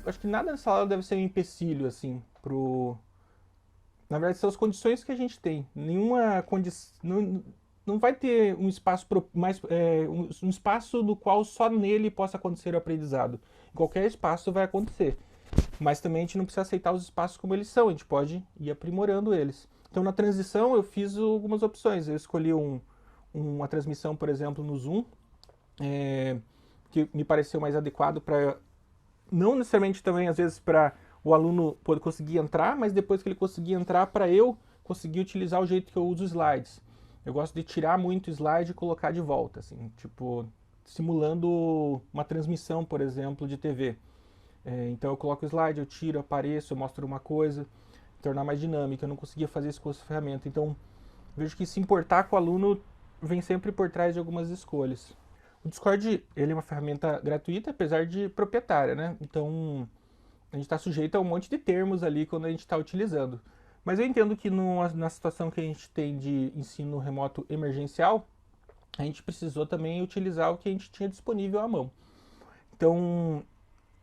acho que nada nessa aula deve ser um empecilho, assim, na verdade, são as condições que a gente tem. Nenhuma condição. Não vai ter um espaço um espaço no qual só nele possa acontecer o aprendizado. Em qualquer espaço vai acontecer. Mas também a gente não precisa aceitar os espaços como eles são, a gente pode ir aprimorando eles. Então na transição eu fiz algumas opções. Eu escolhi uma transmissão, por exemplo, no Zoom, que me pareceu mais adequado para não necessariamente também, às vezes, para o aluno poder conseguir entrar, mas depois que ele conseguir entrar, para eu conseguir utilizar o jeito que eu uso slides. Eu gosto de tirar muito slide e colocar de volta, assim, tipo, simulando uma transmissão, por exemplo, de TV. Então eu coloco o slide, eu tiro, apareço, eu mostro uma coisa, tornar mais dinâmica. Eu não conseguia fazer isso com essa ferramenta. Então vejo que se importar com o aluno vem sempre por trás de algumas escolhas. O Discord, ele é uma ferramenta gratuita, apesar de proprietária, né? Então, a gente está sujeito a um monte de termos ali quando a gente está utilizando. Mas eu entendo que na situação que a gente tem de ensino remoto emergencial, a gente precisou também utilizar o que a gente tinha disponível à mão. Então,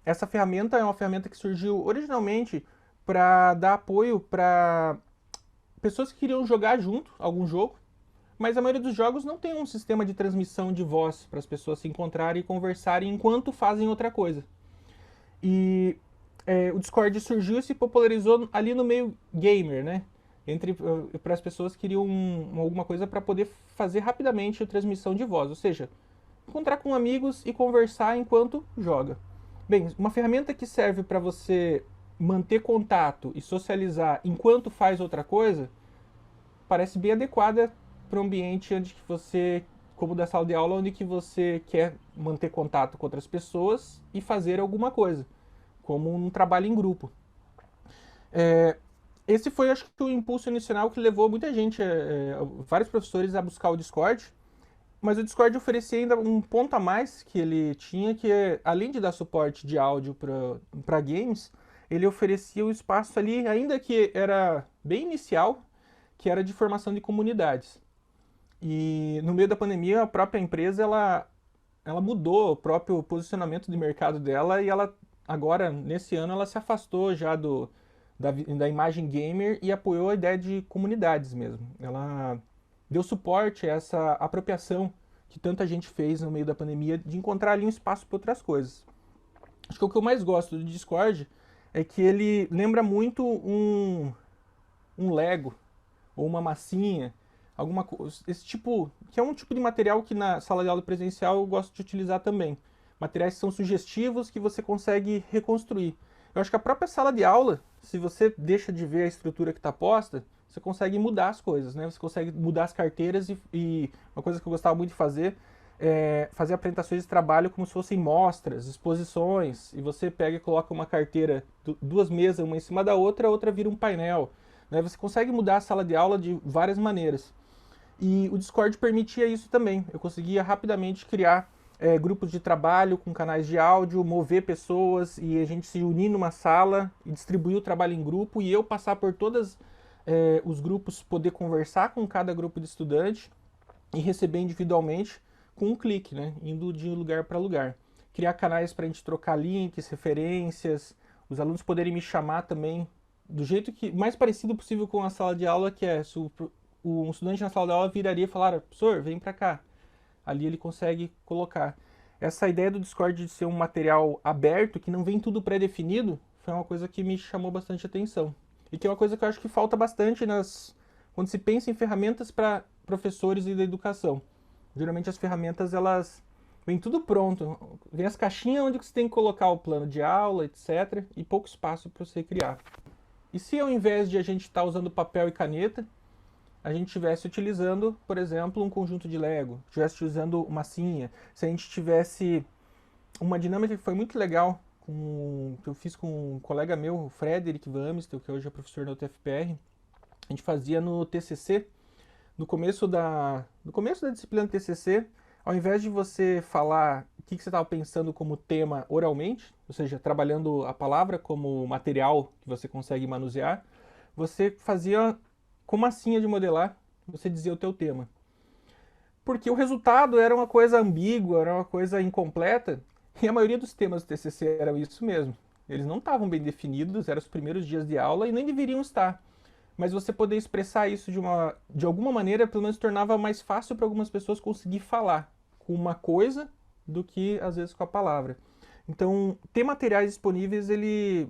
essa ferramenta é uma ferramenta que surgiu originalmente para dar apoio para pessoas que queriam jogar junto algum jogo, mas a maioria dos jogos não tem um sistema de transmissão de voz para as pessoas se encontrarem e conversarem enquanto fazem outra coisa. E o Discord surgiu e se popularizou ali no meio gamer, né? Para as pessoas que queriam alguma coisa para poder fazer rapidamente a transmissão de voz, ou seja, encontrar com amigos e conversar enquanto joga. Bem, uma ferramenta que serve para você manter contato e socializar enquanto faz outra coisa parece bem adequada para o ambiente onde que você, como da sala de aula, onde que você quer manter contato com outras pessoas e fazer alguma coisa, como um trabalho em grupo. Esse foi, acho que, o impulso inicial que levou muita gente, vários professores, a buscar o Discord. Mas o Discord oferecia ainda um ponto a mais que ele tinha, que é, além de dar suporte de áudio para games, ele oferecia o espaço ali, ainda que era bem inicial, que era de formação de comunidades. E no meio da pandemia, a própria empresa ela mudou o próprio posicionamento de mercado dela e ela agora, nesse ano, ela se afastou já da imagem gamer e apoiou a ideia de comunidades mesmo. Ela deu suporte a essa apropriação que tanta gente fez no meio da pandemia de encontrar ali um espaço para outras coisas. Acho que o que eu mais gosto do Discord é que ele lembra muito um Lego ou uma massinha, esse tipo, que é um tipo de material que na sala de aula presencial eu gosto de utilizar também. Materiais que são sugestivos que você consegue reconstruir. Eu acho que a própria sala de aula, se você deixa de ver a estrutura que está posta, você consegue mudar as coisas, né? Você consegue mudar as carteiras e uma coisa que eu gostava muito de fazer é fazer apresentações de trabalho como se fossem mostras, exposições, e você pega e coloca uma carteira, duas mesas, uma em cima da outra, a outra vira um painel. Né? Você consegue mudar a sala de aula de várias maneiras. E o Discord permitia isso também. Eu conseguia rapidamente criar grupos de trabalho com canais de áudio, mover pessoas e a gente se unir numa sala e distribuir o trabalho em grupo e eu passar por todos os grupos, poder conversar com cada grupo de estudante e receber individualmente com um clique, né? Indo de lugar para lugar. Criar canais para a gente trocar links, referências, os alunos poderem me chamar também do jeito que mais parecido possível com a sala de aula, que é se um estudante na sala de aula viraria e falar, professor, vem para cá. Ali ele consegue colocar. Essa ideia do Discord de ser um material aberto, que não vem tudo pré-definido, foi uma coisa que me chamou bastante atenção. E que é uma coisa que eu acho que falta bastante quando se pensa em ferramentas para professores e da educação. Geralmente as ferramentas, elas vem tudo pronto. Vem as caixinhas onde você tem que colocar o plano de aula, etc. E pouco espaço para você criar. E se ao invés de a gente estar usando papel e caneta, a gente estivesse utilizando, por exemplo, um conjunto de Lego, estivesse usando massinha, se a gente tivesse uma dinâmica que foi muito legal, que eu fiz com um colega meu, o Frederic Van Amistel, que hoje é professor da UTFPR, a gente fazia no TCC, no começo da disciplina TCC, ao invés de você falar o que você estava pensando como tema oralmente, ou seja, trabalhando a palavra como material que você consegue manusear, você fazia com massinha de modelar, você dizia o teu tema. Porque o resultado era uma coisa ambígua, era uma coisa incompleta, e a maioria dos temas do TCC eram isso mesmo. Eles não estavam bem definidos, eram os primeiros dias de aula e nem deveriam estar. Mas você poder expressar isso de alguma maneira, pelo menos tornava mais fácil para algumas pessoas conseguir falar com uma coisa do que às vezes com a palavra. Então, ter materiais disponíveis, ele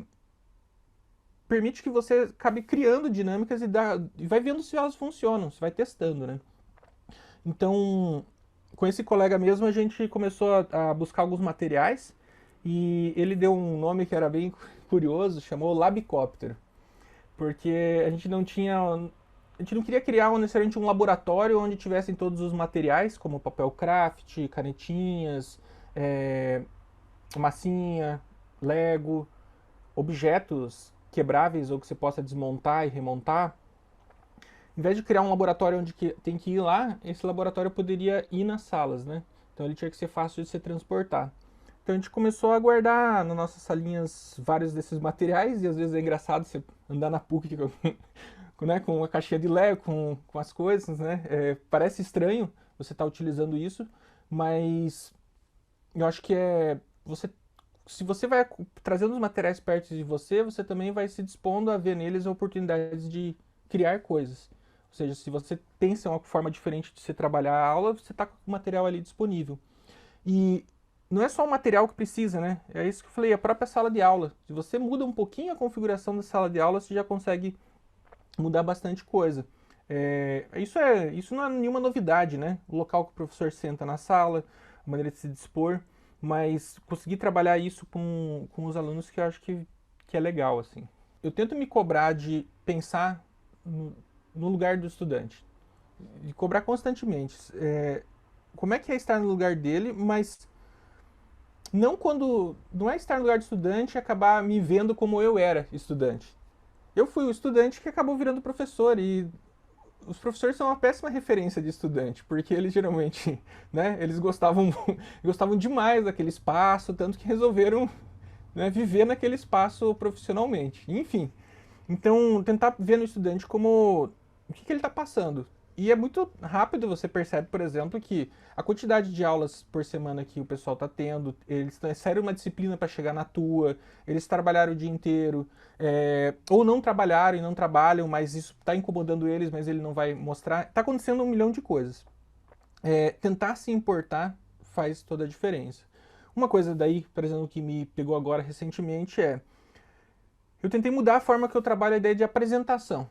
permite que você acabe criando dinâmicas e vai vendo se elas funcionam, você vai testando, né? Então, com esse colega mesmo, a gente começou a buscar alguns materiais e ele deu um nome que era bem curioso, chamou Labicóptero, porque a gente não tinha, a gente não queria criar necessariamente um laboratório onde tivessem todos os materiais, como papel craft, canetinhas, massinha, Lego, objetos quebráveis ou que você possa desmontar e remontar. Em vez de criar um laboratório onde tem que ir lá, esse laboratório poderia ir nas salas, né? Então ele tinha que ser fácil de se transportar. Então a gente começou a guardar nas nossas salinhas vários desses materiais, e às vezes é engraçado você andar na PUC né, com uma caixinha de Lego, com as coisas, né? Parece estranho você estar utilizando isso, mas eu acho que se você vai trazendo os materiais perto de você, você também vai se dispondo a ver neles oportunidades de criar coisas. Ou seja, se você pensa em uma forma diferente de você trabalhar a aula, você está com o material ali disponível. E não é só o material que precisa, né? É isso que eu falei, a própria sala de aula. Se você muda um pouquinho a configuração da sala de aula, você já consegue mudar bastante coisa. Isso não é nenhuma novidade, né? O local que o professor senta na sala, a maneira de se dispor, mas conseguir trabalhar isso com os alunos que eu acho que é legal, assim. Eu tento me cobrar de pensar no lugar do estudante, de cobrar constantemente. Como é que é estar no lugar dele, mas não é estar no lugar do estudante e acabar me vendo como eu era estudante. Eu fui o estudante que acabou virando professor e os professores são uma péssima referência de estudante, porque eles geralmente, né, eles gostavam demais daquele espaço, tanto que resolveram, né, viver naquele espaço profissionalmente. Enfim, então tentar ver no estudante como o que ele está passando. E é muito rápido, você percebe, por exemplo, que a quantidade de aulas por semana que o pessoal está tendo, eles saíram uma disciplina para chegar na tua, eles trabalharam o dia inteiro, ou não trabalharam e não trabalham, mas isso está incomodando eles, mas ele não vai mostrar. Está acontecendo um milhão de coisas. Tentar se importar faz toda a diferença. Uma coisa daí, por exemplo, que me pegou agora recentemente eu tentei mudar a forma que eu trabalho a ideia de apresentação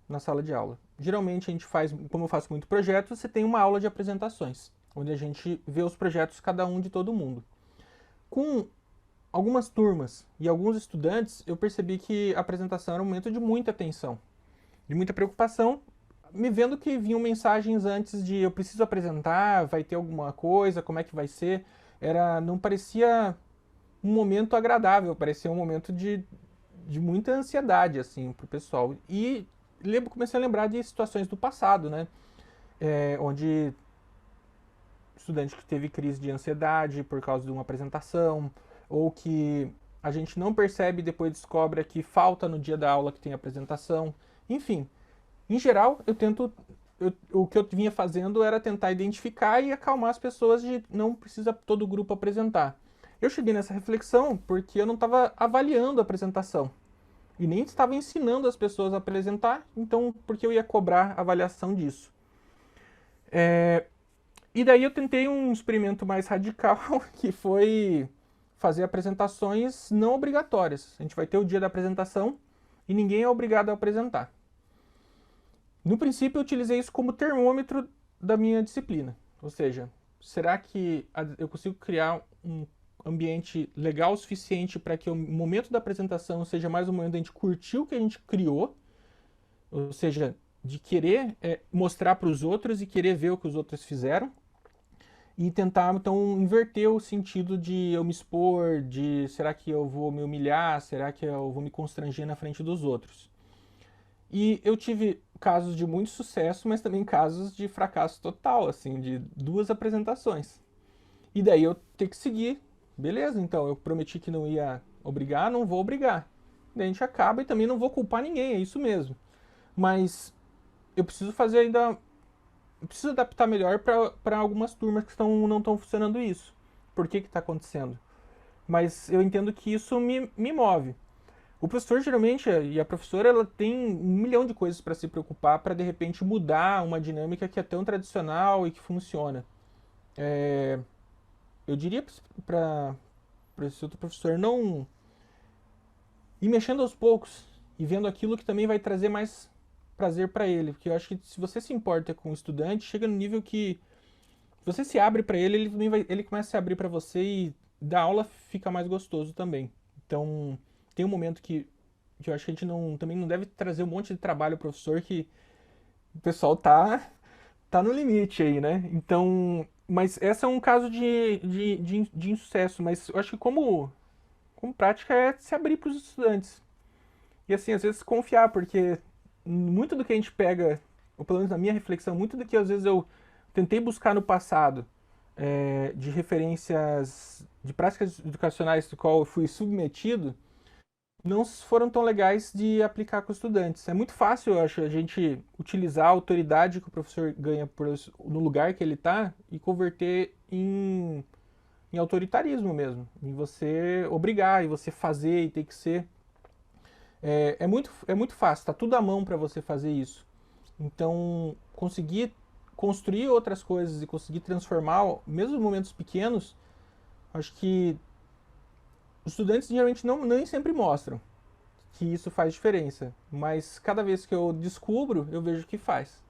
na sala de aula. Geralmente a gente faz, como eu faço muito projeto, você tem uma aula de apresentações, onde a gente vê os projetos cada um de todo mundo. Com algumas turmas e alguns estudantes, eu percebi que a apresentação era um momento de muita atenção, de muita preocupação, me vendo que vinham mensagens antes de eu preciso apresentar, vai ter alguma coisa, como é que vai ser. Não parecia um momento agradável, parecia um momento de muita ansiedade, assim, pro pessoal. E comecei a lembrar de situações do passado, né? Onde estudante que teve crise de ansiedade por causa de uma apresentação, ou que a gente não percebe e depois descobre que falta no dia da aula que tem apresentação. Enfim, em geral, o que eu vinha fazendo era tentar identificar e acalmar as pessoas de não precisa todo o grupo apresentar. Eu cheguei nessa reflexão porque eu não estava avaliando a apresentação e nem estava ensinando as pessoas a apresentar, então por que eu ia cobrar avaliação disso? E daí eu tentei um experimento mais radical, que foi fazer apresentações não obrigatórias. A gente vai ter o dia da apresentação e ninguém é obrigado a apresentar. No princípio, eu utilizei isso como termômetro da minha disciplina. Ou seja, será que eu consigo criar um ambiente legal o suficiente para que o momento da apresentação seja mais um momento de a gente curtir o que a gente criou, ou seja, de querer mostrar para os outros e querer ver o que os outros fizeram, e tentar, então, inverter o sentido de eu me expor, de será que eu vou me humilhar, será que eu vou me constranger na frente dos outros. E eu tive casos de muito sucesso, mas também casos de fracasso total, assim, de 2 apresentações. E daí eu tenho que seguir. Beleza, então, eu prometi que não ia obrigar, não vou obrigar. Daí a gente acaba e também não vou culpar ninguém, é isso mesmo. Mas eu preciso fazer ainda. Eu preciso adaptar melhor para algumas turmas que não estão funcionando isso. Por que está acontecendo? mas eu entendo que isso me move. O professor geralmente e a professora ela tem um milhão de coisas para se preocupar para de repente mudar uma dinâmica que é tão tradicional e que funciona. É, eu diria para esse outro professor não ir mexendo aos poucos e vendo aquilo que também vai trazer mais prazer para ele, porque eu acho que se você se importa com o estudante, chega no nível que você se abre para ele, ele também ele começa a se abrir para você e da aula fica mais gostoso também. Então, tem um momento que eu acho que a gente também não deve trazer um monte de trabalho ao professor que o pessoal tá no limite aí, né? Então, mas esse é um caso de insucesso, mas eu acho que como prática é se abrir para os estudantes. E assim, às vezes confiar, porque muito do que a gente pega, ou pelo menos na minha reflexão, muito do que às vezes eu tentei buscar no passado, de referências de práticas educacionais do qual eu fui submetido, não foram tão legais de aplicar com os estudantes. É muito fácil, eu acho, a gente utilizar a autoridade que o professor ganha no lugar que ele está e converter em autoritarismo mesmo, em você obrigar, e você fazer e ter que ser. É muito fácil, está tudo à mão para você fazer isso. Então, conseguir construir outras coisas e conseguir transformar, mesmo momentos pequenos, acho que os estudantes geralmente nem sempre mostram que isso faz diferença, mas cada vez que eu descubro, eu vejo que faz.